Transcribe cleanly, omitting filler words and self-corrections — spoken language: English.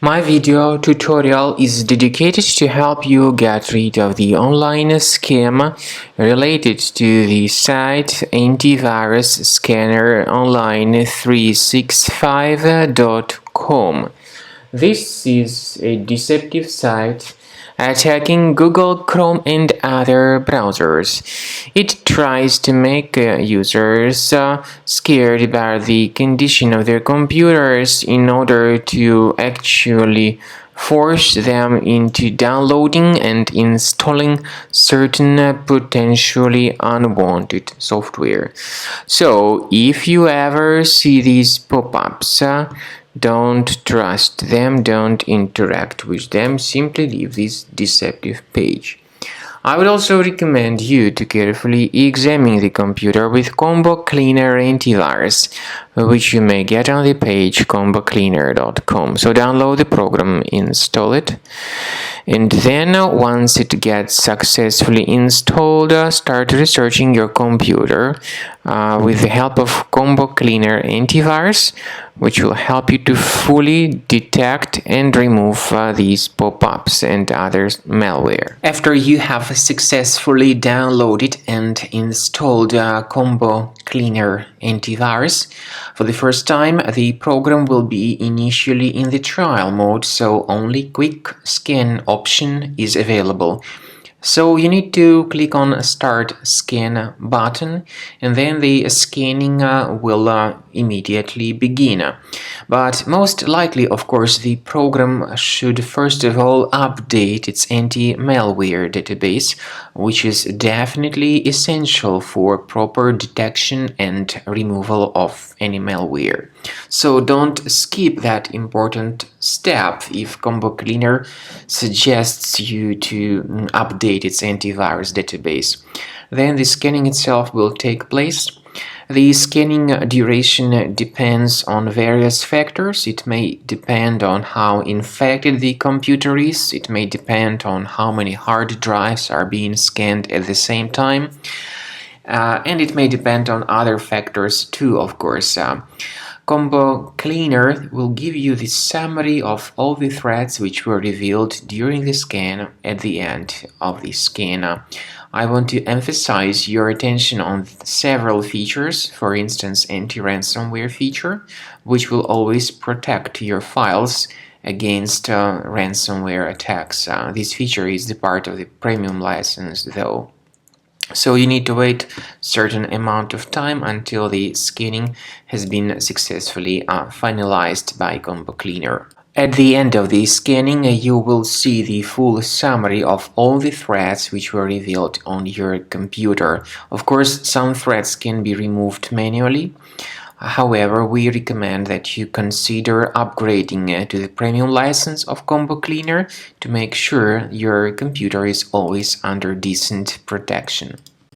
My video tutorial is dedicated to help you get rid of the online scam related to the site Antivirus Scanner Online 365.com. This is a deceptive site attacking Google Chrome and other browsers. It tries to make users scared about the condition of their computers in order to actually force them into downloading and installing certain potentially unwanted software. So, if you ever see these pop-ups, don't trust them, don't interact with them, simply leave this deceptive page. I would also recommend you to carefully examine the computer with Combo Cleaner Antivirus, which you may get on the page combocleaner.com. So download the program, install it, and then once it gets successfully installed, start researching your computer with the help of Combo Cleaner Antivirus, which will help you to fully detect and remove these pop-ups and other malware. After you have successfully downloaded and installed Combo Cleaner Antivirus, for the first time, the program will be initially in the trial mode, so only quick scan option is available. So you need to click on Start Scan button, and then the scanning will immediately begin. But most likely, of course, the program should first of all update its anti-malware database, which is definitely essential for proper detection and removal of any malware. So don't skip that important step if Combo Cleaner suggests you to update its antivirus database. Then the scanning itself will take place. The scanning duration depends on various factors. It may depend on how infected the computer is. It may depend on how many hard drives are being scanned at the same time. And it may depend on other factors too, of course. Combo Cleaner will give you the summary of all the threats which were revealed during the scan at the end of the scan. I want to emphasize your attention on several features, for instance, anti-ransomware feature, which will always protect your files against ransomware attacks. This feature is the part of the premium license, though. So you need to wait a certain amount of time until the scanning has been successfully finalized by Combo Cleaner. At the end of the scanning, you will see the full summary of all the threats which were revealed on your computer. Of course, some threats can be removed manually. However, we recommend that you consider upgrading to the premium license of Combo Cleaner to make sure your computer is always under decent protection.